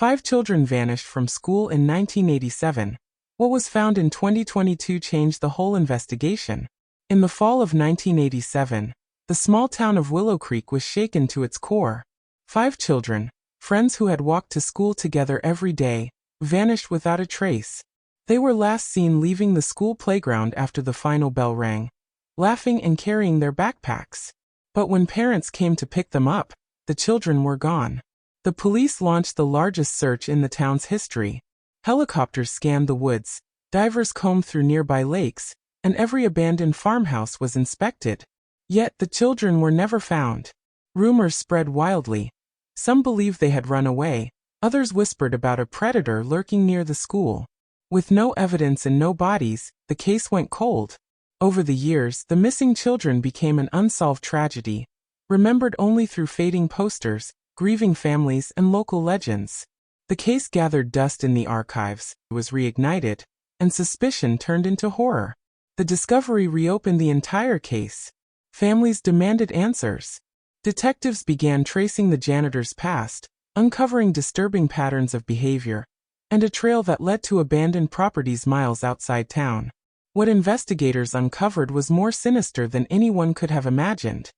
5 children vanished from school in 1987. What was found in 2022 changed the whole investigation. In the fall of 1987, the small town of Willow Creek was shaken to its core. 5 children, friends who had walked to school together every day, vanished without a trace. They were last seen leaving the school playground after the final bell rang, laughing and carrying their backpacks. But when parents came to pick them up, the children were gone. The police launched the largest search in the town's history. Helicopters scanned the woods, divers combed through nearby lakes, and every abandoned farmhouse was inspected. Yet the children were never found. Rumors spread wildly. Some believed they had run away, others whispered about a predator lurking near the school. With no evidence and no bodies, the case went cold. Over the years, the missing children became an unsolved tragedy, remembered only through fading posters, grieving families, and local legends. The case gathered dust in the archives, was reignited, and suspicion turned into horror. The discovery reopened the entire case. Families demanded answers. Detectives began tracing the janitor's past, uncovering disturbing patterns of behavior, and a trail that led to abandoned properties miles outside town. What investigators uncovered was more sinister than anyone could have imagined.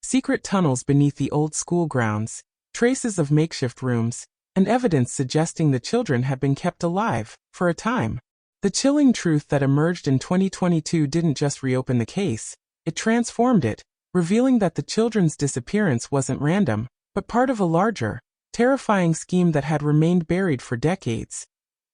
Secret tunnels beneath the old school grounds, traces of makeshift rooms, and evidence suggesting the children had been kept alive, for a time. The chilling truth that emerged in 2022 didn't just reopen the case, it transformed it, revealing that the children's disappearance wasn't random, but part of a larger, terrifying scheme that had remained buried for decades.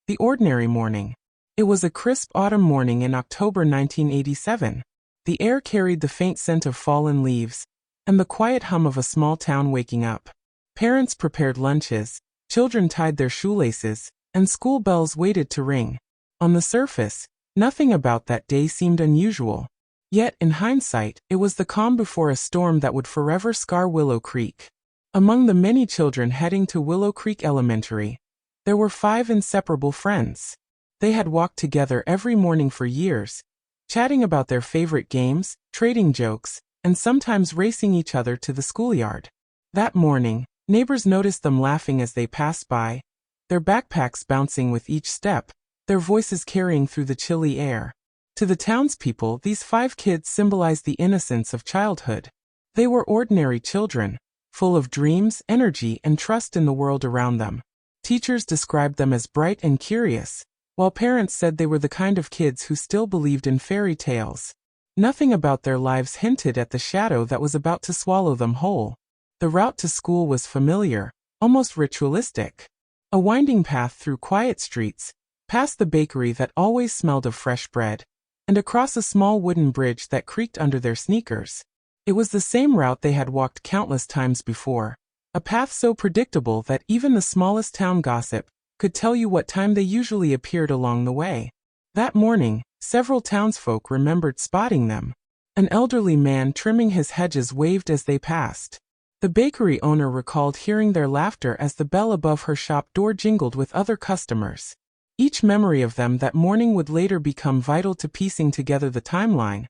The ordinary morning. It was a crisp autumn morning in October 1987. The air carried the faint scent of fallen leaves, and the quiet hum of a small town waking up. Parents prepared lunches, children tied their shoelaces, and school bells waited to ring. On the surface, nothing about that day seemed unusual. Yet, in hindsight, it was the calm before a storm that would forever scar Willow Creek. Among the many children heading to Willow Creek Elementary, there were 5 inseparable friends. They had walked together every morning for years, chatting about their favorite games, trading jokes, and sometimes racing each other to the schoolyard. That morning, neighbors noticed them laughing as they passed by, their backpacks bouncing with each step, their voices carrying through the chilly air. To the townspeople, these 5 kids symbolized the innocence of childhood. They were ordinary children, full of dreams, energy, and trust in the world around them. Teachers described them as bright and curious, while parents said they were the kind of kids who still believed in fairy tales. Nothing about their lives hinted at the shadow that was about to swallow them whole. The route to school was familiar, almost ritualistic. A winding path through quiet streets, past the bakery that always smelled of fresh bread, and across a small wooden bridge that creaked under their sneakers. It was the same route they had walked countless times before, a path so predictable that even the smallest town gossip could tell you what time they usually appeared along the way. That morning, several townsfolk remembered spotting them. An elderly man trimming his hedges waved as they passed. The bakery owner recalled hearing their laughter as the bell above her shop door jingled with other customers. Each memory of them that morning would later become vital to piecing together the timeline,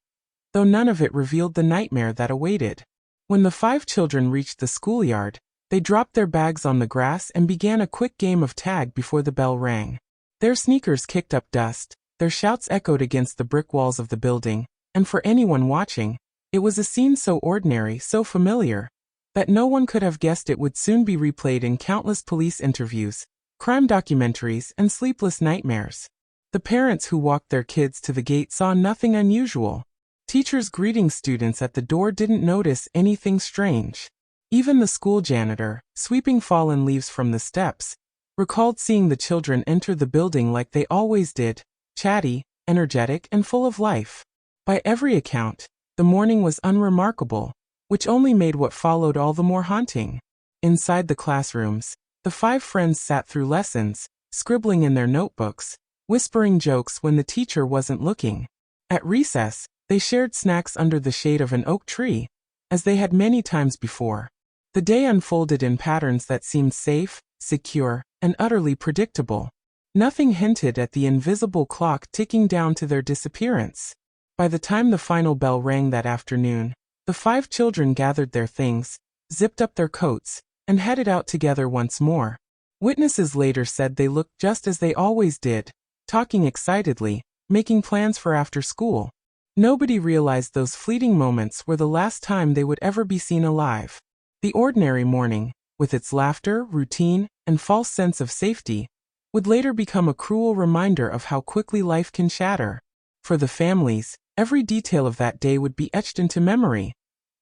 though none of it revealed the nightmare that awaited. When the 5 children reached the schoolyard, they dropped their bags on the grass and began a quick game of tag before the bell rang. Their sneakers kicked up dust, their shouts echoed against the brick walls of the building, and for anyone watching, it was a scene so ordinary, so familiar, that no one could have guessed it would soon be replayed in countless police interviews, crime documentaries, and sleepless nightmares. The parents who walked their kids to the gate saw nothing unusual. Teachers greeting students at the door didn't notice anything strange. Even the school janitor, sweeping fallen leaves from the steps, recalled seeing the children enter the building like they always did, chatty, energetic, and full of life. By every account, the morning was unremarkable, which only made what followed all the more haunting. Inside the classrooms, the 5 friends sat through lessons, scribbling in their notebooks, whispering jokes when the teacher wasn't looking. At recess, they shared snacks under the shade of an oak tree, as they had many times before. The day unfolded in patterns that seemed safe, secure, and utterly predictable. Nothing hinted at the invisible clock ticking down to their disappearance. By the time the final bell rang that afternoon, the 5 children gathered their things, zipped up their coats, and headed out together once more. Witnesses later said they looked just as they always did, talking excitedly, making plans for after school. Nobody realized those fleeting moments were the last time they would ever be seen alive. The ordinary morning, with its laughter, routine, and false sense of safety, would later become a cruel reminder of how quickly life can shatter. For the families, every detail of that day would be etched into memory.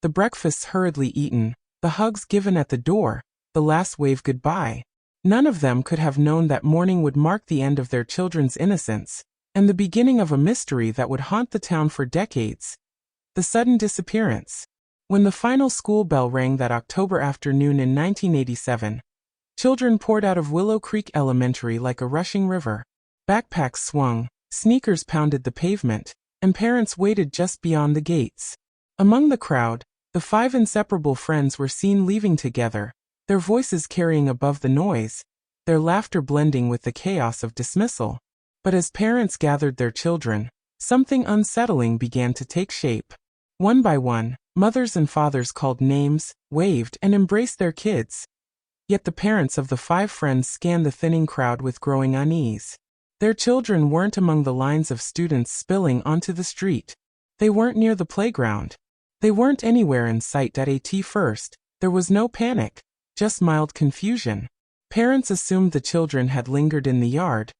The breakfasts hurriedly eaten, the hugs given at the door, the last wave goodbye. None of them could have known that morning would mark the end of their children's innocence, and the beginning of a mystery that would haunt the town for decades. The sudden disappearance. When the final school bell rang that October afternoon in 1987, children poured out of Willow Creek Elementary like a rushing river. Backpacks swung, sneakers pounded the pavement, and parents waited just beyond the gates. Among the crowd, the 5 inseparable friends were seen leaving together, their voices carrying above the noise, their laughter blending with the chaos of dismissal. But as parents gathered their children, something unsettling began to take shape. One by one, mothers and fathers called names, waved, and embraced their kids. Yet the parents of the 5 friends scanned the thinning crowd with growing unease. Their children weren't among the lines of students spilling onto the street. They weren't near the playground. They weren't anywhere in sight. At first, there was no panic, just mild confusion. Parents assumed the children had lingered in the yard,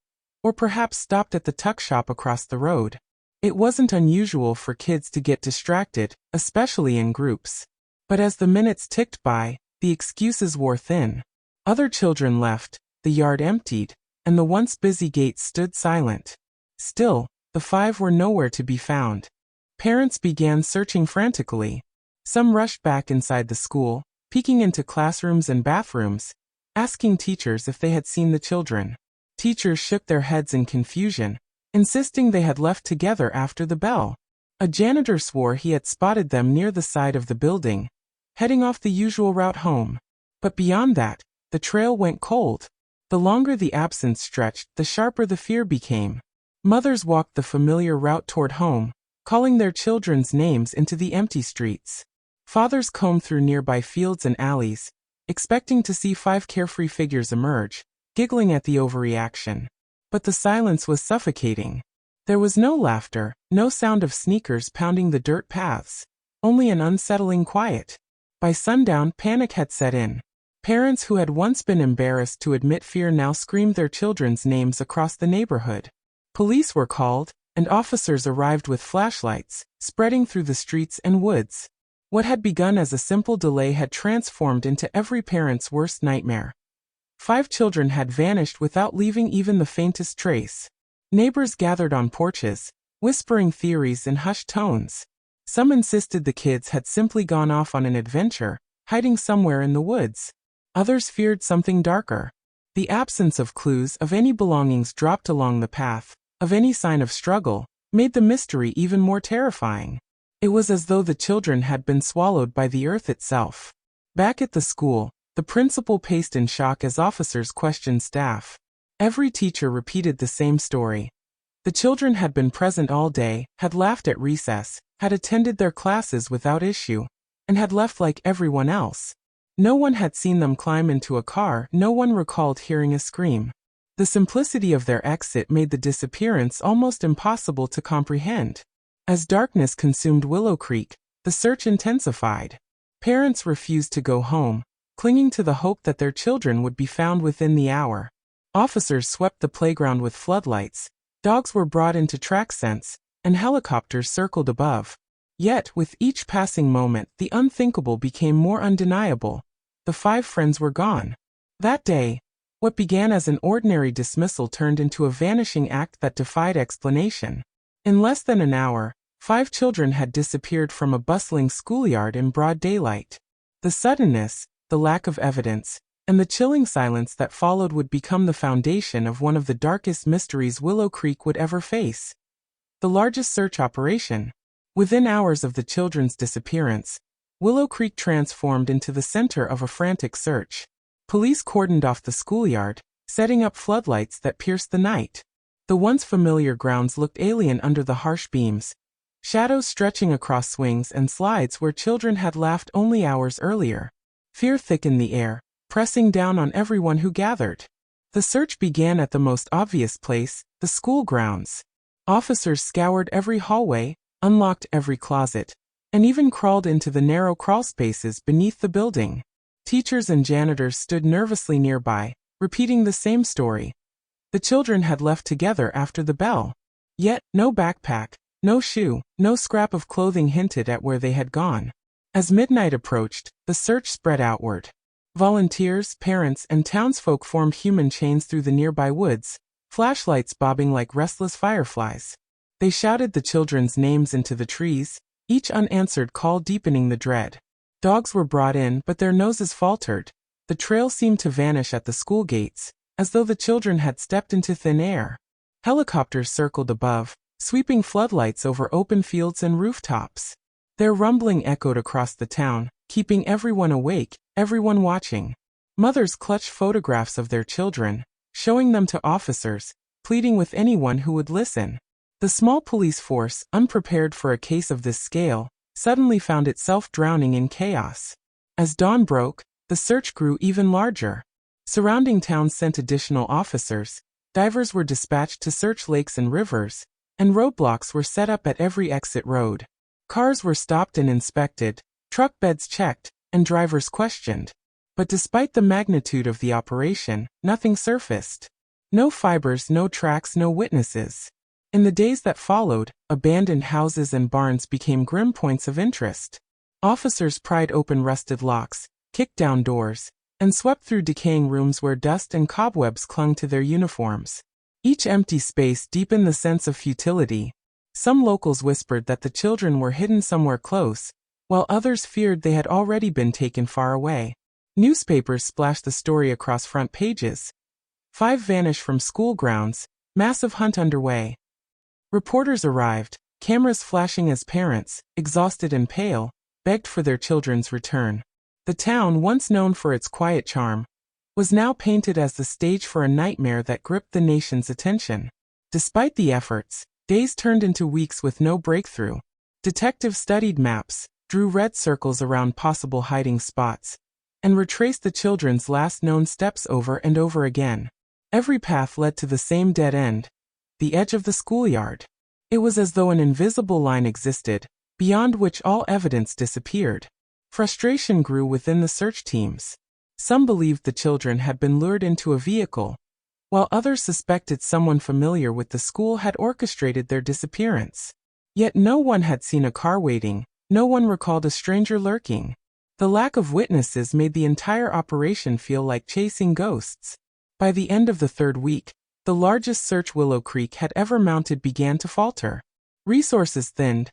or perhaps stopped at the tuck shop across the road. It wasn't unusual for kids to get distracted, especially in groups. But as the minutes ticked by, the excuses wore thin. Other children left, the yard emptied, and the once busy gates stood silent. Still, the 5 were nowhere to be found. Parents began searching frantically. Some rushed back inside the school, peeking into classrooms and bathrooms, asking teachers if they had seen the children. Teachers shook their heads in confusion, insisting they had left together after the bell. A janitor swore he had spotted them near the side of the building, heading off the usual route home. But beyond that, the trail went cold. The longer the absence stretched, the sharper the fear became. Mothers walked the familiar route toward home, calling their children's names into the empty streets. Fathers combed through nearby fields and alleys, expecting to see 5 carefree figures emerge, giggling at the overreaction. But the silence was suffocating. There was no laughter, no sound of sneakers pounding the dirt paths, only an unsettling quiet. By sundown, panic had set in. Parents who had once been embarrassed to admit fear now screamed their children's names across the neighborhood. Police were called, and officers arrived with flashlights, spreading through the streets and woods. What had begun as a simple delay had transformed into every parent's worst nightmare. 5 children had vanished without leaving even the faintest trace. Neighbors gathered on porches, whispering theories in hushed tones. Some insisted the kids had simply gone off on an adventure, hiding somewhere in the woods. Others feared something darker. The absence of clues of any belongings dropped along the path, of any sign of struggle, made the mystery even more terrifying. It was as though the children had been swallowed by the earth itself. Back at the school, the principal paced in shock as officers questioned staff. Every teacher repeated the same story. The children had been present all day, had laughed at recess, had attended their classes without issue, and had left like everyone else. No one had seen them climb into a car, no one recalled hearing a scream. The simplicity of their exit made the disappearance almost impossible to comprehend. As darkness consumed Willow Creek, the search intensified. Parents refused to go home, clinging to the hope that their children would be found within the hour. Officers swept the playground with floodlights, dogs were brought into track scents, and helicopters circled above. Yet, with each passing moment, the unthinkable became more undeniable. The 5 friends were gone. That day, what began as an ordinary dismissal turned into a vanishing act that defied explanation. In less than an hour, 5 children had disappeared from a bustling schoolyard in broad daylight. The suddenness, the lack of evidence, and the chilling silence that followed would become the foundation of one of the darkest mysteries Willow Creek would ever face. The largest search operation. Within hours of the children's disappearance, Willow Creek transformed into the center of a frantic search. Police cordoned off the schoolyard, setting up floodlights that pierced the night. The once familiar grounds looked alien under the harsh beams, shadows stretching across swings and slides where children had laughed only hours earlier. Fear thickened the air, pressing down on everyone who gathered. The search began at the most obvious place, the school grounds. Officers scoured every hallway, unlocked every closet, and even crawled into the narrow crawlspaces beneath the building. Teachers and janitors stood nervously nearby, repeating the same story. The children had left together after the bell. Yet, no backpack, no shoe, no scrap of clothing hinted at where they had gone. As midnight approached, the search spread outward. Volunteers, parents, and townsfolk formed human chains through the nearby woods, flashlights bobbing like restless fireflies. They shouted the children's names into the trees, each unanswered call deepening the dread. Dogs were brought in, but their noses faltered. The trail seemed to vanish at the school gates, as though the children had stepped into thin air. Helicopters circled above, sweeping floodlights over open fields and rooftops. Their rumbling echoed across the town, keeping everyone awake, everyone watching. Mothers clutched photographs of their children, showing them to officers, pleading with anyone who would listen. The small police force, unprepared for a case of this scale, suddenly found itself drowning in chaos. As dawn broke, the search grew even larger. Surrounding towns sent additional officers, divers were dispatched to search lakes and rivers, and roadblocks were set up at every exit road. Cars were stopped and inspected, truck beds checked, and drivers questioned. But despite the magnitude of the operation, nothing surfaced. No fibers, no tracks, no witnesses. In the days that followed, abandoned houses and barns became grim points of interest. Officers pried open rusted locks, kicked down doors, and swept through decaying rooms where dust and cobwebs clung to their uniforms. Each empty space deepened the sense of futility. Some locals whispered that the children were hidden somewhere close, while others feared they had already been taken far away. Newspapers splashed the story across front pages. 5 vanish from school grounds, massive hunt underway. Reporters arrived, cameras flashing as parents, exhausted and pale, begged for their children's return. The town, once known for its quiet charm, was now painted as the stage for a nightmare that gripped the nation's attention. Despite the efforts, days turned into weeks with no breakthrough. Detectives studied maps, drew red circles around possible hiding spots, and retraced the children's last known steps over and over again. Every path led to the same dead end, the edge of the schoolyard. It was as though an invisible line existed, beyond which all evidence disappeared. Frustration grew within the search teams. Some believed the children had been lured into a vehicle, while others suspected someone familiar with the school had orchestrated their disappearance. Yet no one had seen a car waiting, no one recalled a stranger lurking. The lack of witnesses made the entire operation feel like chasing ghosts. By the end of the 3rd week, the largest search Willow Creek had ever mounted began to falter. Resources thinned,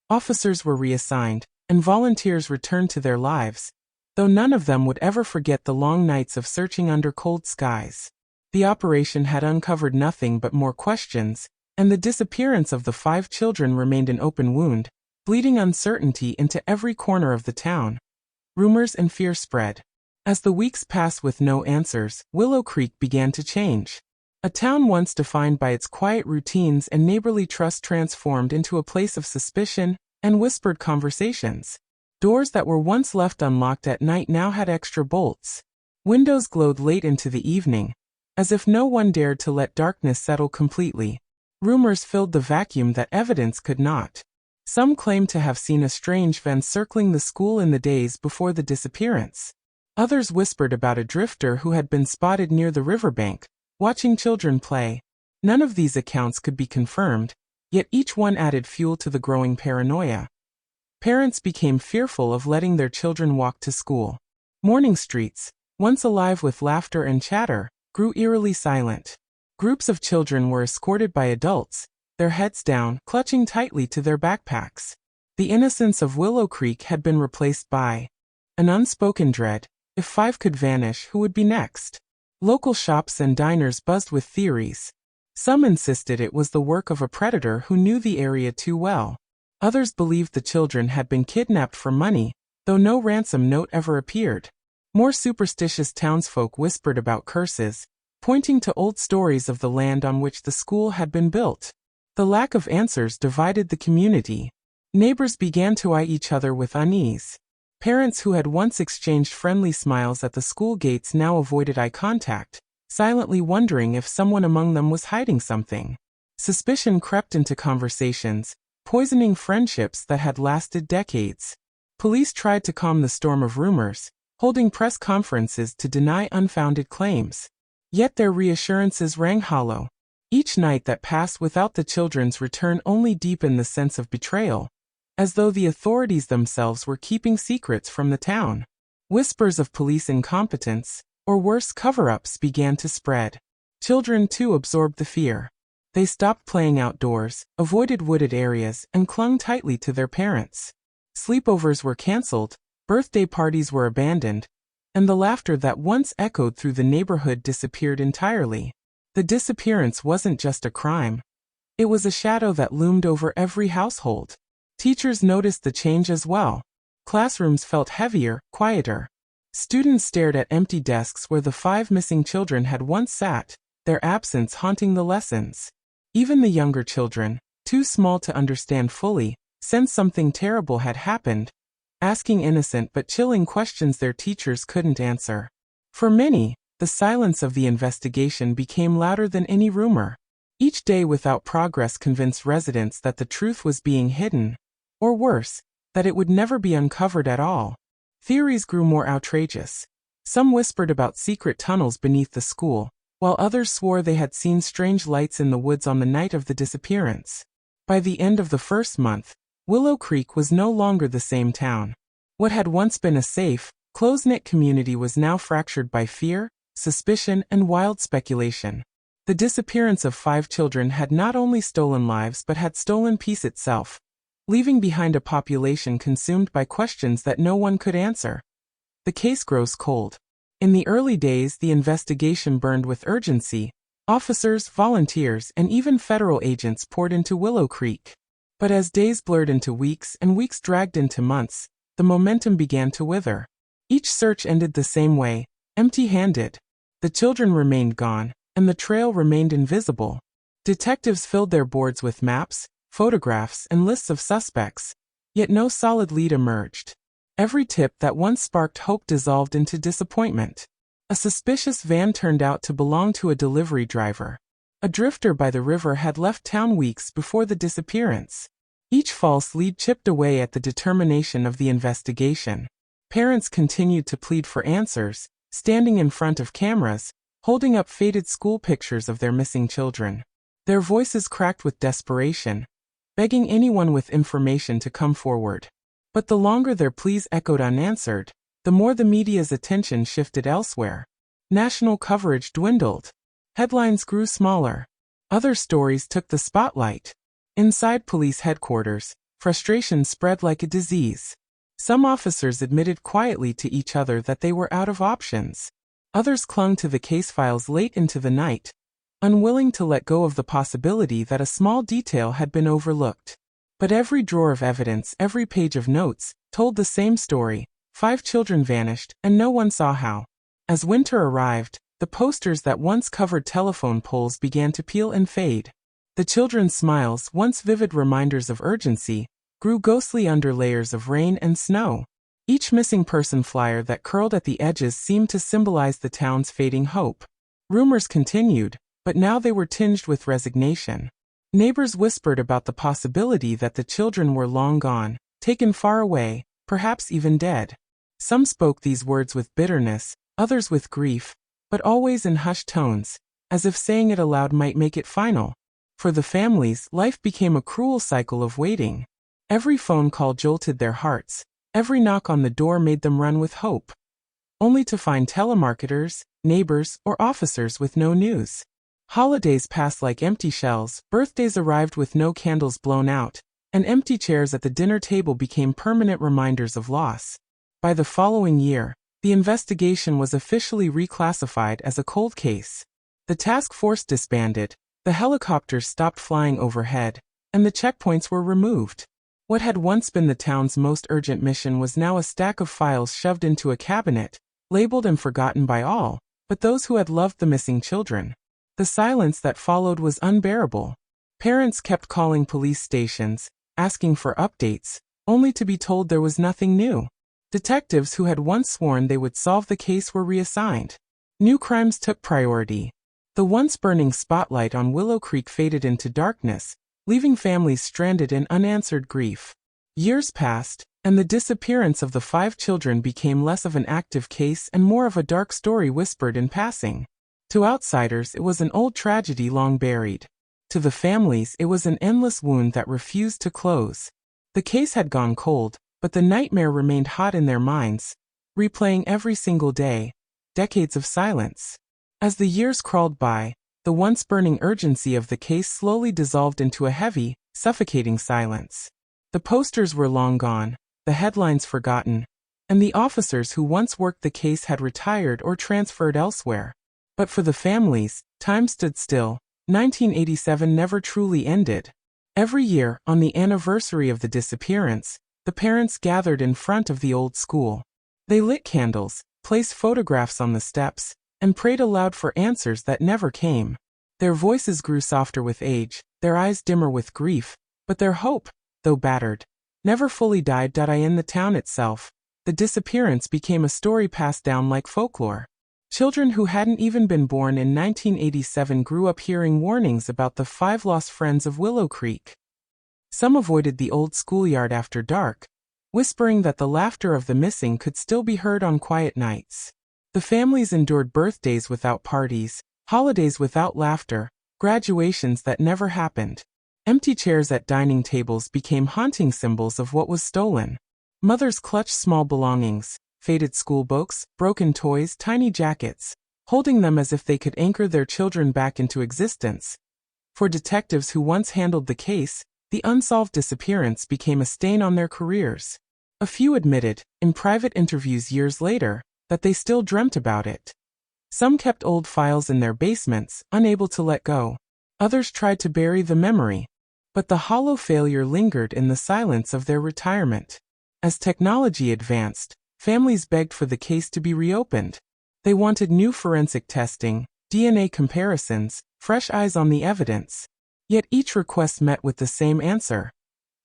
officers were reassigned, and volunteers returned to their lives, though none of them would ever forget the long nights of searching under cold skies. The operation had uncovered nothing but more questions, and the disappearance of the 5 children remained an open wound, bleeding uncertainty into every corner of the town. Rumors and fear spread. As the weeks passed with no answers, Willow Creek began to change. A town once defined by its quiet routines and neighborly trust transformed into a place of suspicion and whispered conversations. Doors that were once left unlocked at night now had extra bolts. Windows glowed late into the evening, as if no one dared to let darkness settle completely. Rumors filled the vacuum that evidence could not. Some claimed to have seen a strange van circling the school in the days before the disappearance. Others whispered about a drifter who had been spotted near the riverbank, watching children play. None of these accounts could be confirmed, yet each one added fuel to the growing paranoia. Parents became fearful of letting their children walk to school. Morning streets, once alive with laughter and chatter, grew eerily silent. Groups of children were escorted by adults, their heads down, clutching tightly to their backpacks. The innocence of Willow Creek had been replaced by an unspoken dread. If 5 could vanish, who would be next? Local shops and diners buzzed with theories. Some insisted it was the work of a predator who knew the area too well. Others believed the children had been kidnapped for money, though no ransom note ever appeared. More superstitious townsfolk whispered about curses, pointing to old stories of the land on which the school had been built. The lack of answers divided the community. Neighbors began to eye each other with unease. Parents who had once exchanged friendly smiles at the school gates now avoided eye contact, silently wondering if someone among them was hiding something. Suspicion crept into conversations, poisoning friendships that had lasted decades. Police tried to calm the storm of rumors, holding press conferences to deny unfounded claims. Yet their reassurances rang hollow. Each night that passed without the children's return only deepened the sense of betrayal, as though the authorities themselves were keeping secrets from the town. Whispers of police incompetence, or worse, cover-ups, began to spread. Children too absorbed the fear. They stopped playing outdoors, avoided wooded areas, and clung tightly to their parents. Sleepovers were canceled, birthday parties were abandoned, and the laughter that once echoed through the neighborhood disappeared entirely. The disappearance wasn't just a crime. It was a shadow that loomed over every household. Teachers noticed the change as well. Classrooms felt heavier, quieter. Students stared at empty desks where the 5 missing children had once sat, their absence haunting the lessons. Even the younger children, too small to understand fully, sensed something terrible had happened, asking innocent but chilling questions their teachers couldn't answer. For many, the silence of the investigation became louder than any rumor. Each day without progress convinced residents that the truth was being hidden, or worse, that it would never be uncovered at all. Theories grew more outrageous. Some whispered about secret tunnels beneath the school, while others swore they had seen strange lights in the woods on the night of the disappearance. By the end of the first month, Willow Creek was no longer the same town. What had once been a safe, close-knit community was now fractured by fear, suspicion, and wild speculation. The disappearance of 5 children had not only stolen lives but had stolen peace itself, leaving behind a population consumed by questions that no one could answer. The case grows cold. In the early days, the investigation burned with urgency. Officers, volunteers, and even federal agents poured into Willow Creek. But as days blurred into weeks and weeks dragged into months, the momentum began to wither. Each search ended the same way, empty-handed. The children remained gone, and the trail remained invisible. Detectives filled their boards with maps, photographs, and lists of suspects, yet no solid lead emerged. Every tip that once sparked hope dissolved into disappointment. A suspicious van turned out to belong to a delivery driver. A drifter by the river had left town weeks before the disappearance. Each false lead chipped away at the determination of the investigation. Parents continued to plead for answers, standing in front of cameras, holding up faded school pictures of their missing children. Their voices cracked with desperation, begging anyone with information to come forward. But the longer their pleas echoed unanswered, the more the media's attention shifted elsewhere. National coverage dwindled. Headlines grew smaller. Other stories took the spotlight. Inside police headquarters, frustration spread like a disease. Some officers admitted quietly to each other that they were out of options. Others clung to the case files late into the night, unwilling to let go of the possibility that a small detail had been overlooked. But every drawer of evidence, every page of notes, told the same story. 5 children vanished, and no one saw how. As winter arrived, the posters that once covered telephone poles began to peel and fade. The children's smiles, once vivid reminders of urgency, grew ghostly under layers of rain and snow. Each missing person flyer that curled at the edges seemed to symbolize the town's fading hope. Rumors continued, but now they were tinged with resignation. Neighbors whispered about the possibility that the children were long gone, taken far away, perhaps even dead. Some spoke these words with bitterness, others with grief, but always in hushed tones, as if saying it aloud might make it final. For the families, life became a cruel cycle of waiting. Every phone call jolted their hearts, every knock on the door made them run with hope, only to find telemarketers, neighbors, or officers with no news. Holidays passed like empty shells, birthdays arrived with no candles blown out, and empty chairs at the dinner table became permanent reminders of loss. By the following year, the investigation was officially reclassified as a cold case. The task force disbanded, the helicopters stopped flying overhead, and the checkpoints were removed. What had once been the town's most urgent mission was now a stack of files shoved into a cabinet, labeled and forgotten by all, but those who had loved the missing children. The silence that followed was unbearable. Parents kept calling police stations, asking for updates, only to be told there was nothing new. Detectives who had once sworn they would solve the case were reassigned. New crimes took priority. The once burning spotlight on Willow Creek faded into darkness, leaving families stranded in unanswered grief. Years passed, and the disappearance of the 5 children became less of an active case and more of a dark story whispered in passing. To outsiders, it was an old tragedy long buried. To the families, it was an endless wound that refused to close. The case had gone cold, but the nightmare remained hot in their minds, replaying every single day. Decades of silence. As the years crawled by, the once burning urgency of the case slowly dissolved into a heavy, suffocating silence. The posters were long gone, the headlines forgotten, and the officers who once worked the case had retired or transferred elsewhere. But for the families, time stood still. 1987 never truly ended. Every year, on the anniversary of the disappearance, the parents gathered in front of the old school. They lit candles, placed photographs on the steps, and prayed aloud for answers that never came. Their voices grew softer with age, their eyes dimmer with grief, but their hope, though battered, never fully died. In the town itself, the disappearance became a story passed down like folklore. Children who hadn't even been born in 1987 grew up hearing warnings about the 5 lost friends of Willow Creek. Some avoided the old schoolyard after dark, whispering that the laughter of the missing could still be heard on quiet nights. The families endured birthdays without parties, holidays without laughter, graduations that never happened. Empty chairs at dining tables became haunting symbols of what was stolen. Mothers clutched small belongings, faded schoolbooks, broken toys, tiny jackets, holding them as if they could anchor their children back into existence. For detectives who once handled the case, the unsolved disappearance became a stain on their careers. A few admitted, in private interviews years later, that they still dreamt about it. Some kept old files in their basements, unable to let go. Others tried to bury the memory. But the hollow failure lingered in the silence of their retirement. As technology advanced, families begged for the case to be reopened. They wanted new forensic testing, DNA comparisons, fresh eyes on the evidence. Yet each request met with the same answer.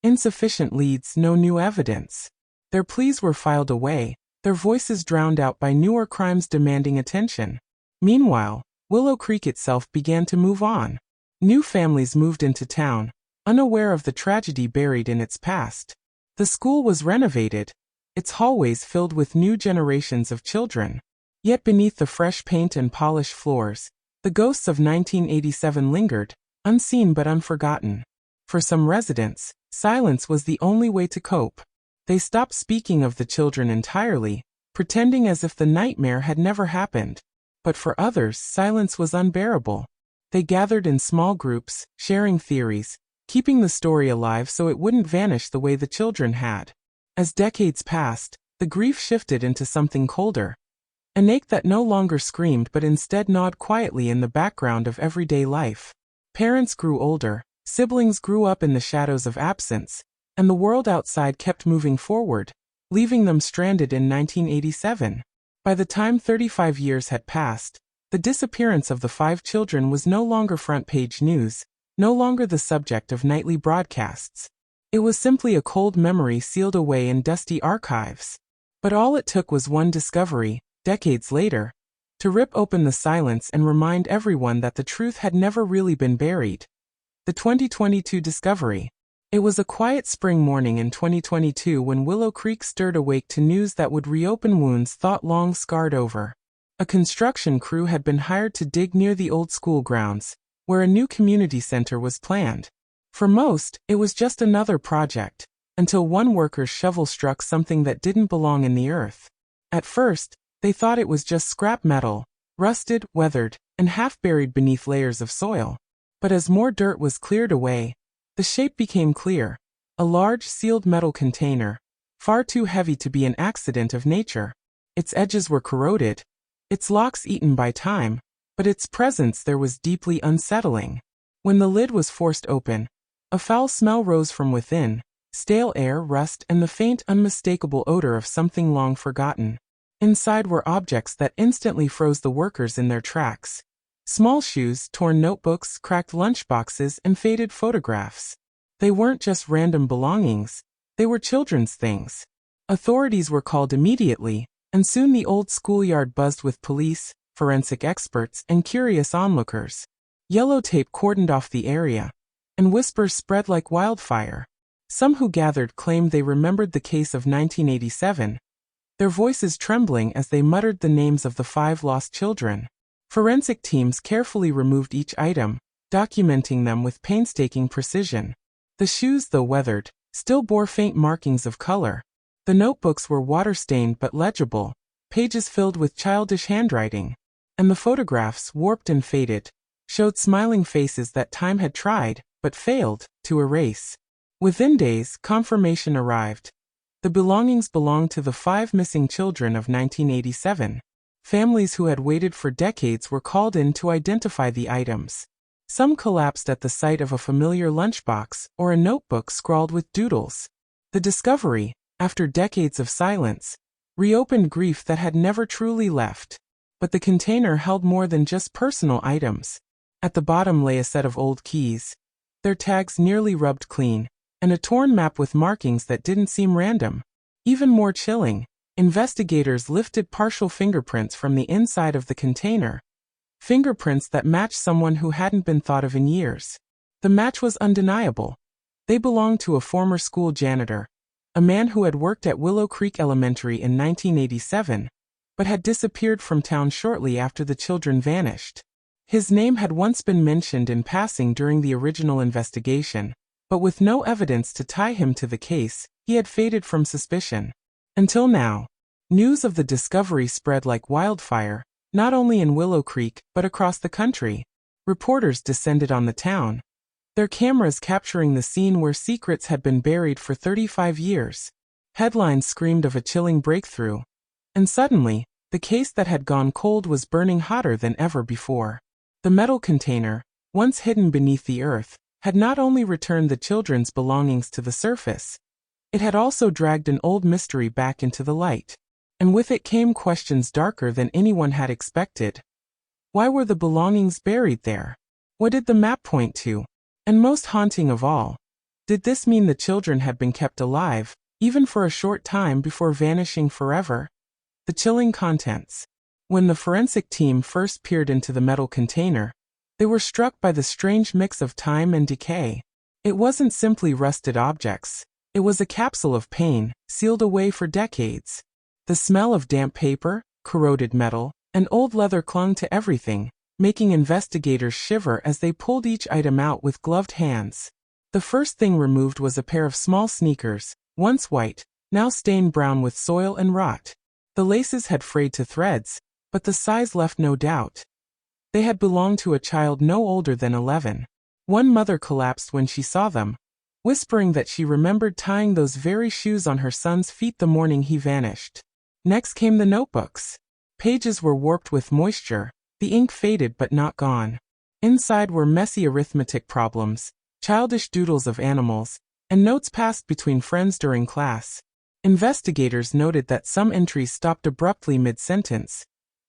Insufficient leads, no new evidence. Their pleas were filed away, their voices drowned out by newer crimes demanding attention. Meanwhile, Willow Creek itself began to move on. New families moved into town, unaware of the tragedy buried in its past. The school was renovated, its hallways filled with new generations of children. Yet beneath the fresh paint and polished floors, the ghosts of 1987 lingered, unseen but unforgotten. For some residents, silence was the only way to cope. They stopped speaking of the children entirely, pretending as if the nightmare had never happened. But for others, silence was unbearable. They gathered in small groups, sharing theories, keeping the story alive so it wouldn't vanish the way the children had. As decades passed, the grief shifted into something colder. An ache that no longer screamed but instead gnawed quietly in the background of everyday life. Parents grew older, siblings grew up in the shadows of absence, and the world outside kept moving forward, leaving them stranded in 1987. By the time 35 years had passed, the disappearance of the 5 children was no longer front-page news, no longer the subject of nightly broadcasts. It was simply a cold memory sealed away in dusty archives. But all it took was one discovery, decades later, to rip open the silence and remind everyone that the truth had never really been buried. The 2022 discovery. It was a quiet spring morning in 2022 when Willow Creek stirred awake to news that would reopen wounds thought long scarred over. A construction crew had been hired to dig near the old school grounds, where a new community center was planned. For most, it was just another project, until one worker's shovel struck something that didn't belong in the earth. At first, they thought it was just scrap metal, rusted, weathered, and half buried beneath layers of soil. But as more dirt was cleared away, the shape became clear. A large, sealed metal container, far too heavy to be an accident of nature. Its edges were corroded, its locks eaten by time, but its presence there was deeply unsettling. When the lid was forced open, a foul smell rose from within, stale air, rust, and the faint, unmistakable odor of something long forgotten. Inside were objects that instantly froze the workers in their tracks. Small shoes, torn notebooks, cracked lunchboxes, and faded photographs. They weren't just random belongings, they were children's things. Authorities were called immediately, and soon the old schoolyard buzzed with police, forensic experts, and curious onlookers. Yellow tape cordoned off the area, and whispers spread like wildfire. Some who gathered claimed they remembered the case of 1987, their voices trembling as they muttered the names of the 5 lost children. Forensic teams carefully removed each item, documenting them with painstaking precision. The shoes, though weathered, still bore faint markings of color. The notebooks were water-stained but legible, pages filled with childish handwriting. And the photographs, warped and faded, showed smiling faces that time had tried, but failed, to erase. Within days, confirmation arrived. The belongings belonged to the 5 missing children of 1987. Families who had waited for decades were called in to identify the items. Some collapsed at the sight of a familiar lunchbox or a notebook scrawled with doodles. The discovery, after decades of silence, reopened grief that had never truly left. But the container held more than just personal items. At the bottom lay a set of old keys, their tags nearly rubbed clean, and a torn map with markings that didn't seem random. Even more chilling, investigators lifted partial fingerprints from the inside of the container. Fingerprints that matched someone who hadn't been thought of in years. The match was undeniable. They belonged to a former school janitor, a man who had worked at Willow Creek Elementary in 1987, but had disappeared from town shortly after the children vanished. His name had once been mentioned in passing during the original investigation, but with no evidence to tie him to the case, he had faded from suspicion. Until now, news of the discovery spread like wildfire, not only in Willow Creek, but across the country. Reporters descended on the town, their cameras capturing the scene where secrets had been buried for 35 years. Headlines screamed of a chilling breakthrough. And suddenly, the case that had gone cold was burning hotter than ever before. The metal container, once hidden beneath the earth, had not only returned the children's belongings to the surface, it had also dragged an old mystery back into the light. And with it came questions darker than anyone had expected. Why were the belongings buried there? What did the map point to? And most haunting of all, did this mean the children had been kept alive, even for a short time before vanishing forever? The chilling contents. When the forensic team first peered into the metal container, they were struck by the strange mix of time and decay. It wasn't simply rusted objects. It was a capsule of pain, sealed away for decades. The smell of damp paper, corroded metal, and old leather clung to everything, making investigators shiver as they pulled each item out with gloved hands. The first thing removed was a pair of small sneakers, once white, now stained brown with soil and rot. The laces had frayed to threads, but the size left no doubt. They had belonged to a child no older than 11. One mother collapsed when she saw them, whispering that she remembered tying those very shoes on her son's feet the morning he vanished. Next came the notebooks. Pages were warped with moisture, the ink faded but not gone. Inside were messy arithmetic problems, childish doodles of animals, and notes passed between friends during class. Investigators noted that some entries stopped abruptly mid-sentence,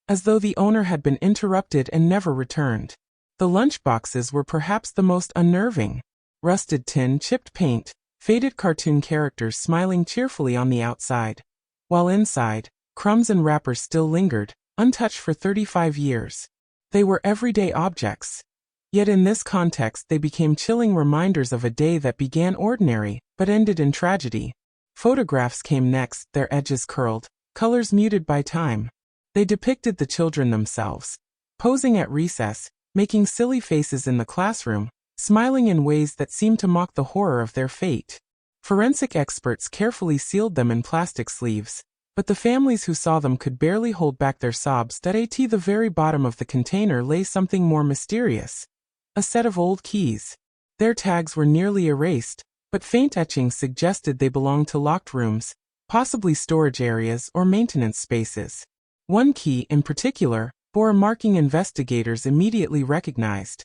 as though the owner had been interrupted and never returned. The lunchboxes were perhaps the most unnerving. Rusted tin, chipped paint, faded cartoon characters smiling cheerfully on the outside, while inside, crumbs and wrappers still lingered, untouched for 35 years. They were everyday objects. Yet in this context they became chilling reminders of a day that began ordinary, but ended in tragedy. Photographs came next, their edges curled, colors muted by time. They depicted the children themselves, posing at recess, making silly faces in the classroom, smiling in ways that seemed to mock the horror of their fate. Forensic experts carefully sealed them in plastic sleeves, but the families who saw them could barely hold back their sobs that at the very bottom of the container lay something more mysterious. A set of old keys. Their tags were nearly erased, but faint etchings suggested they belonged to locked rooms, possibly storage areas or maintenance spaces. One key, in particular, bore a marking investigators immediately recognized.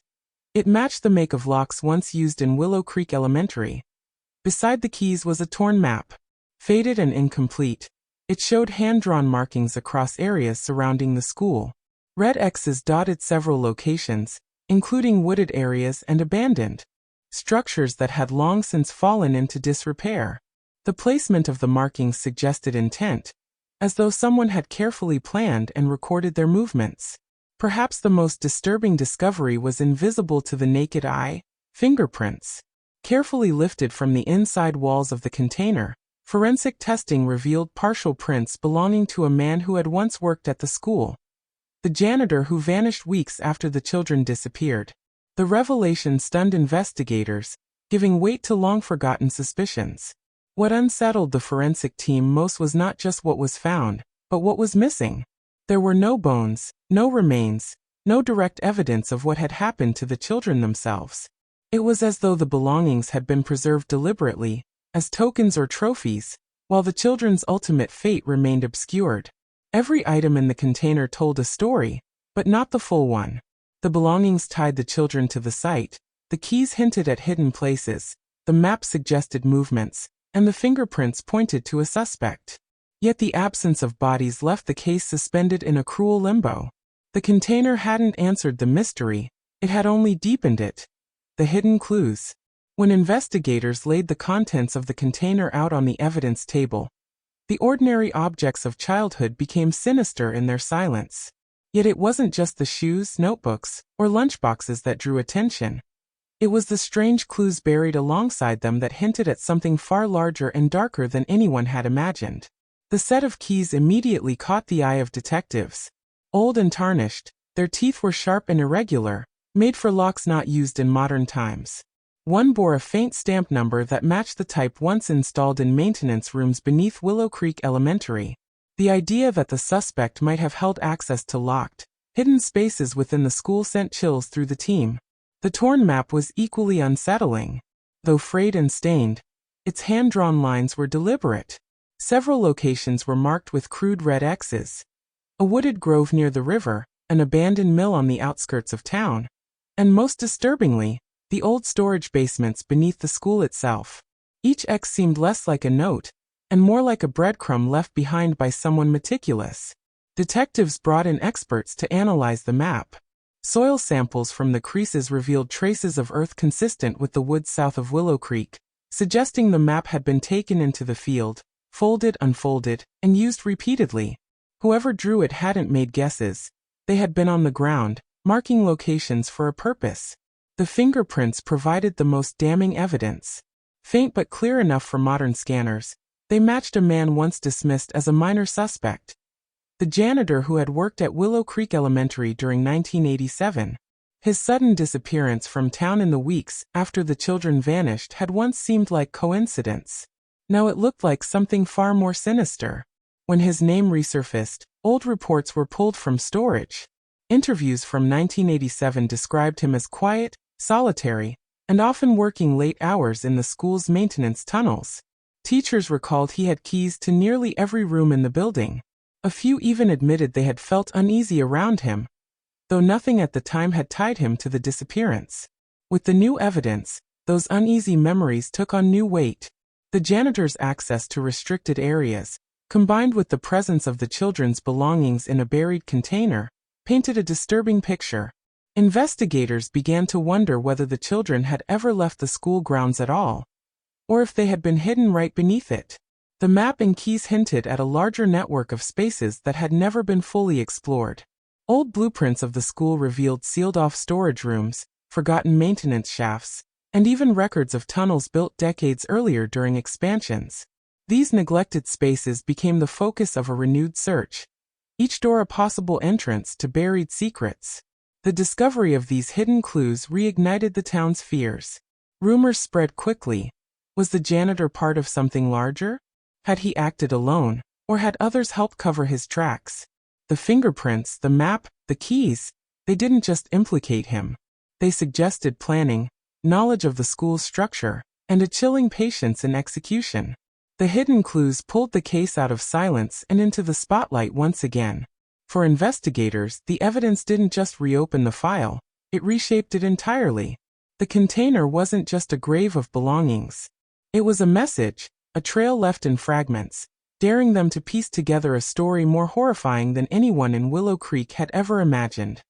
It matched the make of locks once used in Willow Creek Elementary. Beside the keys was a torn map. Faded and incomplete, it showed hand-drawn markings across areas surrounding the school. Red X's dotted several locations, including wooded areas and abandoned structures that had long since fallen into disrepair. The placement of the markings suggested intent, as though someone had carefully planned and recorded their movements. Perhaps the most disturbing discovery was invisible to the naked eye: fingerprints. Carefully lifted from the inside walls of the container, forensic testing revealed partial prints belonging to a man who had once worked at the school, the janitor who vanished weeks after the children disappeared. The revelation stunned investigators, giving weight to long-forgotten suspicions. What unsettled the forensic team most was not just what was found, but what was missing. There were no bones, no remains, no direct evidence of what had happened to the children themselves. It was as though the belongings had been preserved deliberately, as tokens or trophies, while the children's ultimate fate remained obscured. Every item in the container told a story, but not the full one. The belongings tied the children to the site, the keys hinted at hidden places, the map suggested movements, and the fingerprints pointed to a suspect. Yet the absence of bodies left the case suspended in a cruel limbo. The container hadn't answered the mystery, it had only deepened it. The hidden clues. When investigators laid the contents of the container out on the evidence table, the ordinary objects of childhood became sinister in their silence. Yet it wasn't just the shoes, notebooks, or lunchboxes that drew attention. It was the strange clues buried alongside them that hinted at something far larger and darker than anyone had imagined. The set of keys immediately caught the eye of detectives. Old and tarnished, their teeth were sharp and irregular, made for locks not used in modern times. One bore a faint stamp number that matched the type once installed in maintenance rooms beneath Willow Creek Elementary. The idea that the suspect might have held access to locked, hidden spaces within the school sent chills through the team. The torn map was equally unsettling. Though frayed and stained, its hand-drawn lines were deliberate. Several locations were marked with crude red X's. A wooded grove near the river, an abandoned mill on the outskirts of town, and most disturbingly, the old storage basements beneath the school itself. Each X seemed less like a note, and more like a breadcrumb left behind by someone meticulous. Detectives brought in experts to analyze the map. Soil samples from the creases revealed traces of earth consistent with the woods south of Willow Creek, suggesting the map had been taken into the field, folded, unfolded, and used repeatedly. Whoever drew it hadn't made guesses. They had been on the ground, marking locations for a purpose. The fingerprints provided the most damning evidence. Faint but clear enough for modern scanners, they matched a man once dismissed as a minor suspect. The janitor who had worked at Willow Creek Elementary during 1987. His sudden disappearance from town in the weeks after the children vanished had once seemed like coincidence. Now it looked like something far more sinister. When his name resurfaced, old reports were pulled from storage. Interviews from 1987 described him as quiet, solitary, and often working late hours in the school's maintenance tunnels. Teachers recalled he had keys to nearly every room in the building. A few even admitted they had felt uneasy around him, though nothing at the time had tied him to the disappearance. With the new evidence, those uneasy memories took on new weight. The janitor's access to restricted areas, combined with the presence of the children's belongings in a buried container, painted a disturbing picture. Investigators began to wonder whether the children had ever left the school grounds at all, or if they had been hidden right beneath it. The map and keys hinted at a larger network of spaces that had never been fully explored. Old blueprints of the school revealed sealed-off storage rooms, forgotten maintenance shafts, and even records of tunnels built decades earlier during expansions. These neglected spaces became the focus of a renewed search, each door a possible entrance to buried secrets. The discovery of these hidden clues reignited the town's fears. Rumors spread quickly. Was the janitor part of something larger? Had he acted alone, or had others helped cover his tracks? The fingerprints, the map, the keys, they didn't just implicate him. They suggested planning, knowledge of the school's structure, and a chilling patience in execution. The hidden clues pulled the case out of silence and into the spotlight once again. For investigators, the evidence didn't just reopen the file, it reshaped it entirely. The container wasn't just a grave of belongings. It was a message, a trail left in fragments, daring them to piece together a story more horrifying than anyone in Willow Creek had ever imagined.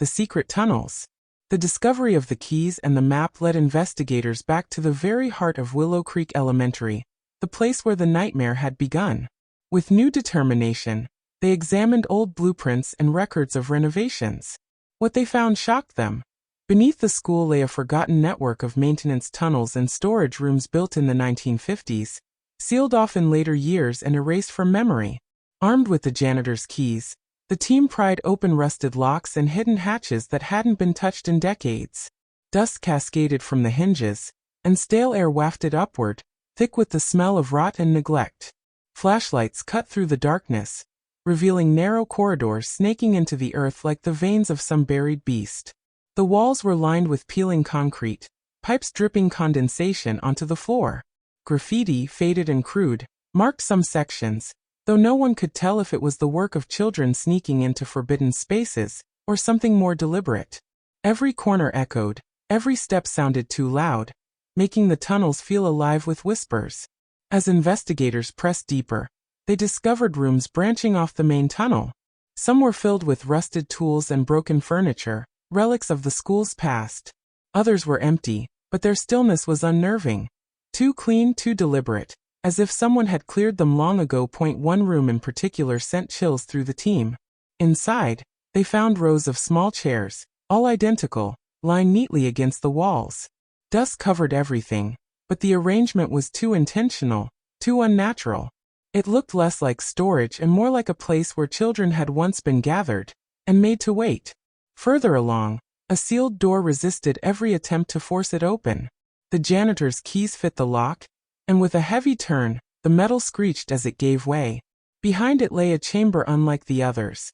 The secret tunnels. The discovery of the keys and the map led investigators back to the very heart of Willow Creek Elementary, the place where the nightmare had begun. With new determination, they examined old blueprints and records of renovations. What they found shocked them. Beneath the school lay a forgotten network of maintenance tunnels and storage rooms built in the 1950s, sealed off in later years and erased from memory. Armed with the janitor's keys, the team pried open rusted locks and hidden hatches that hadn't been touched in decades. Dust cascaded from the hinges, and stale air wafted upward, thick with the smell of rot and neglect. Flashlights cut through the darkness, revealing narrow corridors snaking into the earth like the veins of some buried beast. The walls were lined with peeling concrete, pipes dripping condensation onto the floor. Graffiti, faded and crude, marked some sections, though no one could tell if it was the work of children sneaking into forbidden spaces, or something more deliberate. Every corner echoed, every step sounded too loud, making the tunnels feel alive with whispers. As investigators pressed deeper, they discovered rooms branching off the main tunnel. Some were filled with rusted tools and broken furniture, relics of the school's past. Others were empty, but their stillness was unnerving. Too clean, too deliberate, as if someone had cleared them long ago. One room in particular sent chills through the team. Inside, they found rows of small chairs, all identical, lined neatly against the walls. Dust covered everything, but the arrangement was too intentional, too unnatural. It looked less like storage and more like a place where children had once been gathered, and made to wait. Further along, a sealed door resisted every attempt to force it open. The janitor's keys fit the lock, and with a heavy turn, the metal screeched as it gave way. Behind it lay a chamber unlike the others.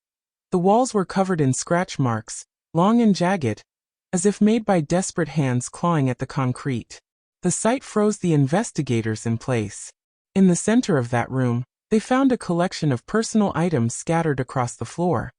The walls were covered in scratch marks, long and jagged, as if made by desperate hands clawing at the concrete. The sight froze the investigators in place. In the center of that room, they found a collection of personal items scattered across the floor.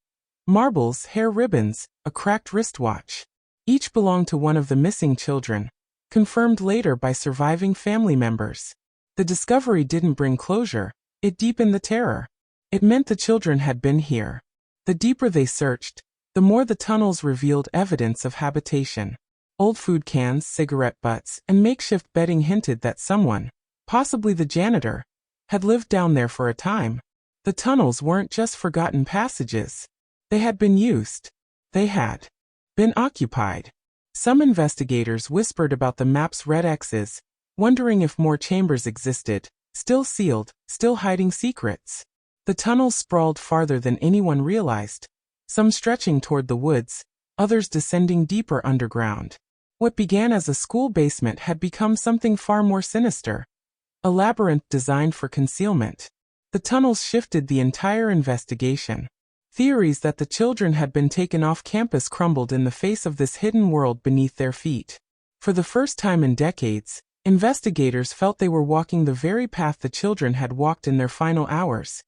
Marbles, hair ribbons, a cracked wristwatch. Each belonged to one of the missing children, confirmed later by surviving family members. The discovery didn't bring closure, it deepened the terror. It meant the children had been here. The deeper they searched, the more the tunnels revealed evidence of habitation. Old food cans, cigarette butts, and makeshift bedding hinted that someone, possibly the janitor, had lived down there for a time. The tunnels weren't just forgotten passages. They had been used. They had been occupied. Some investigators whispered about the map's red X's, wondering if more chambers existed, still sealed, still hiding secrets. The tunnels sprawled farther than anyone realized, some stretching toward the woods, others descending deeper underground. What began as a school basement had become something far more sinister, a labyrinth designed for concealment. The tunnels shifted the entire investigation. Theories that the children had been taken off campus crumbled in the face of this hidden world beneath their feet. For the first time in decades, investigators felt they were walking the very path the children had walked in their final hours.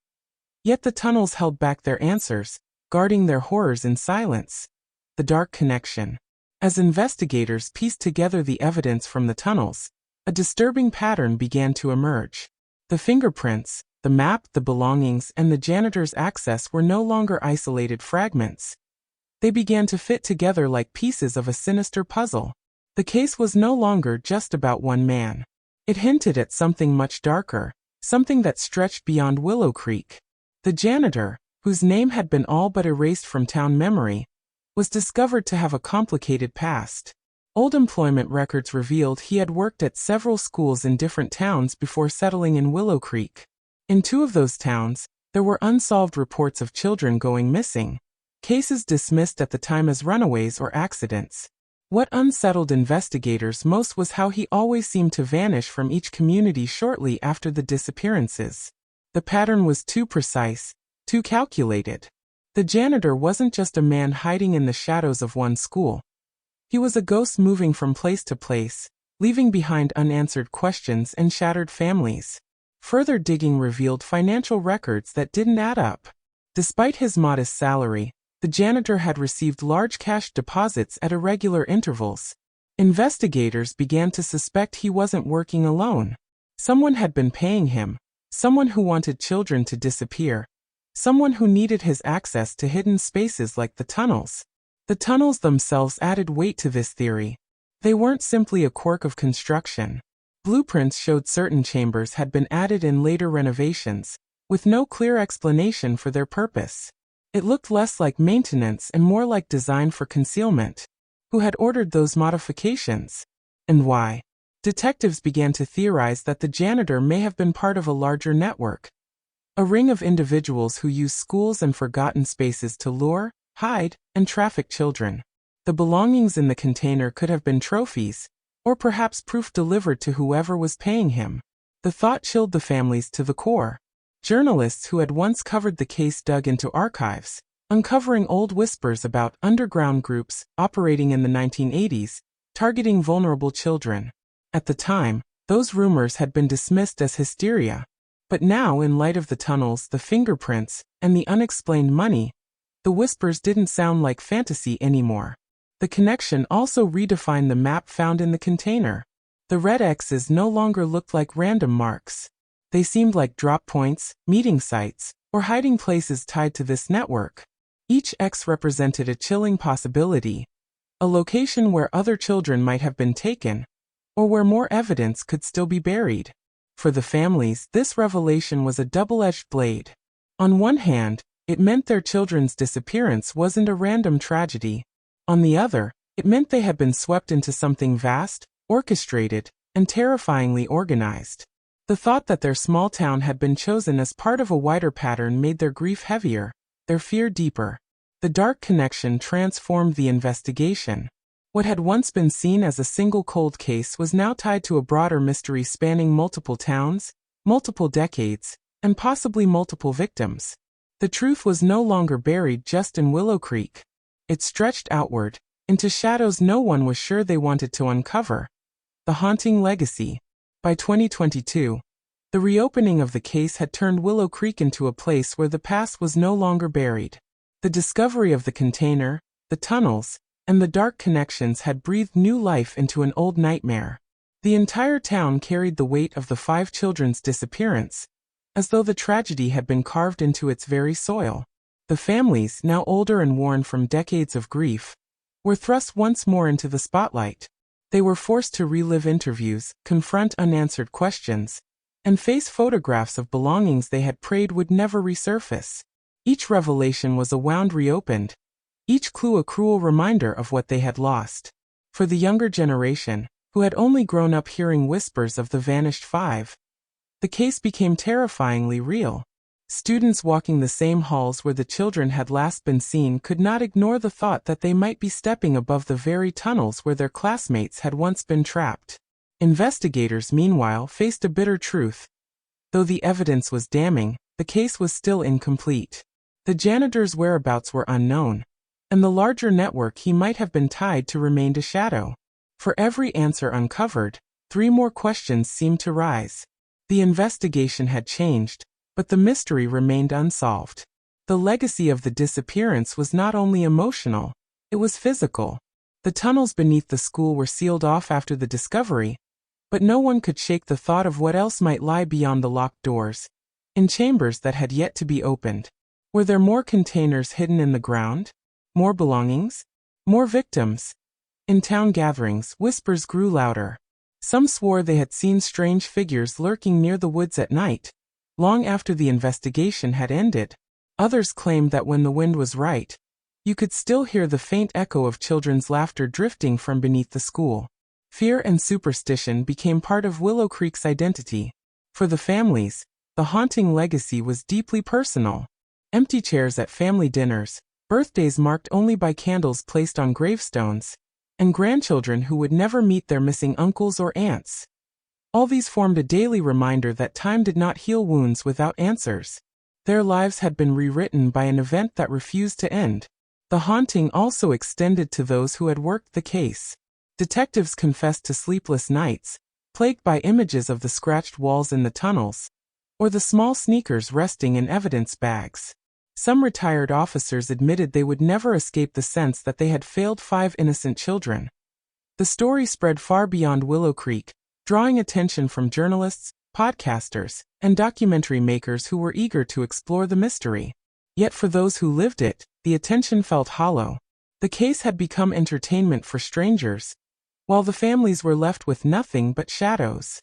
Yet the tunnels held back their answers, guarding their horrors in silence. The dark connection. As investigators pieced together the evidence from the tunnels, a disturbing pattern began to emerge. The fingerprints, the map, the belongings, and the janitor's access were no longer isolated fragments. They began to fit together like pieces of a sinister puzzle. The case was no longer just about one man. It hinted at something much darker, something that stretched beyond Willow Creek. The janitor, whose name had been all but erased from town memory, was discovered to have a complicated past. Old employment records revealed he had worked at several schools in different towns before settling in Willow Creek. In 2 of those towns, there were unsolved reports of children going missing, cases dismissed at the time as runaways or accidents. What unsettled investigators most was how he always seemed to vanish from each community shortly after the disappearances. The pattern was too precise, too calculated. The janitor wasn't just a man hiding in the shadows of one school. He was a ghost moving from place to place, leaving behind unanswered questions and shattered families. Further digging revealed financial records that didn't add up. Despite his modest salary, the janitor had received large cash deposits at irregular intervals. Investigators began to suspect he wasn't working alone. Someone had been paying him, someone who wanted children to disappear, someone who needed his access to hidden spaces like the tunnels. The tunnels themselves added weight to this theory. They weren't simply a quirk of construction. Blueprints showed certain chambers had been added in later renovations, with no clear explanation for their purpose. It looked less like maintenance and more like design for concealment. Who had ordered those modifications? And why? Detectives began to theorize that the janitor may have been part of a larger network. A ring of individuals who used schools and forgotten spaces to lure, hide, and traffic children. The belongings in the container could have been trophies, or perhaps proof delivered to whoever was paying him. The thought chilled the families to the core. Journalists who had once covered the case dug into archives, uncovering old whispers about underground groups operating in the 1980s, targeting vulnerable children. At the time, those rumors had been dismissed as hysteria. But now, in light of the tunnels, the fingerprints, and the unexplained money, the whispers didn't sound like fantasy anymore. The connection also redefined the map found in the container. The red X's no longer looked like random marks. They seemed like drop points, meeting sites, or hiding places tied to this network. Each X represented a chilling possibility, a location where other children might have been taken, or where more evidence could still be buried. For the families, this revelation was a double-edged blade. On one hand, it meant their children's disappearance wasn't a random tragedy. On the other, it meant they had been swept into something vast, orchestrated, and terrifyingly organized. The thought that their small town had been chosen as part of a wider pattern made their grief heavier, their fear deeper. The dark connection transformed the investigation. What had once been seen as a single cold case was now tied to a broader mystery spanning multiple towns, multiple decades, and possibly multiple victims. The truth was no longer buried just in Willow Creek. It stretched outward, into shadows no one was sure they wanted to uncover. The haunting legacy. By 2022, the reopening of the case had turned Willow Creek into a place where the past was no longer buried. The discovery of the container, the tunnels, and the dark connections had breathed new life into an old nightmare. The entire town carried the weight of the 5 children's disappearance, as though the tragedy had been carved into its very soil. The families, now older and worn from decades of grief, were thrust once more into the spotlight. They were forced to relive interviews, confront unanswered questions, and face photographs of belongings they had prayed would never resurface. Each revelation was a wound reopened, each clue a cruel reminder of what they had lost. For the younger generation, who had only grown up hearing whispers of the vanished 5, the case became terrifyingly real. Students walking the same halls where the children had last been seen could not ignore the thought that they might be stepping above the very tunnels where their classmates had once been trapped. Investigators, meanwhile, faced a bitter truth. Though the evidence was damning, the case was still incomplete. The janitor's whereabouts were unknown, and the larger network he might have been tied to remained a shadow. For every answer uncovered, 3 more questions seemed to rise. The investigation had changed, but the mystery remained unsolved. The legacy of the disappearance was not only emotional, it was physical. The tunnels beneath the school were sealed off after the discovery, but no one could shake the thought of what else might lie beyond the locked doors, in chambers that had yet to be opened. Were there more containers hidden in the ground? More belongings? More victims? In town gatherings, whispers grew louder. Some swore they had seen strange figures lurking near the woods at night, long after the investigation had ended. Others claimed that when the wind was right, you could still hear the faint echo of children's laughter drifting from beneath the school. Fear and superstition became part of Willow Creek's identity. For the families, the haunting legacy was deeply personal. Empty chairs at family dinners, birthdays marked only by candles placed on gravestones, and grandchildren who would never meet their missing uncles or aunts. All these formed a daily reminder that time did not heal wounds without answers. Their lives had been rewritten by an event that refused to end. The haunting also extended to those who had worked the case. Detectives confessed to sleepless nights, plagued by images of the scratched walls in the tunnels, or the small sneakers resting in evidence bags. Some retired officers admitted they would never escape the sense that they had failed 5 innocent children. The story spread far beyond Willow Creek, drawing attention from journalists, podcasters, and documentary makers who were eager to explore the mystery. Yet for those who lived it, the attention felt hollow. The case had become entertainment for strangers, while the families were left with nothing but shadows.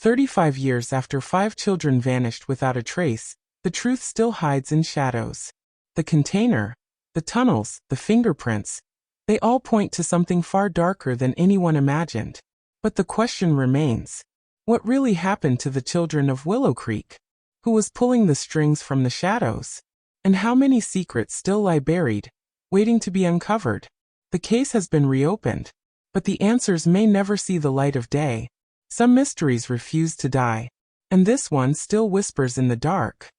35 years after 5 children vanished without a trace, the truth still hides in shadows. The container, the tunnels, the fingerprints, they all point to something far darker than anyone imagined. But the question remains: what really happened to the children of Willow Creek? Who was pulling the strings from the shadows? And how many secrets still lie buried, waiting to be uncovered? The case has been reopened, but the answers may never see the light of day. Some mysteries refuse to die, and this one still whispers in the dark.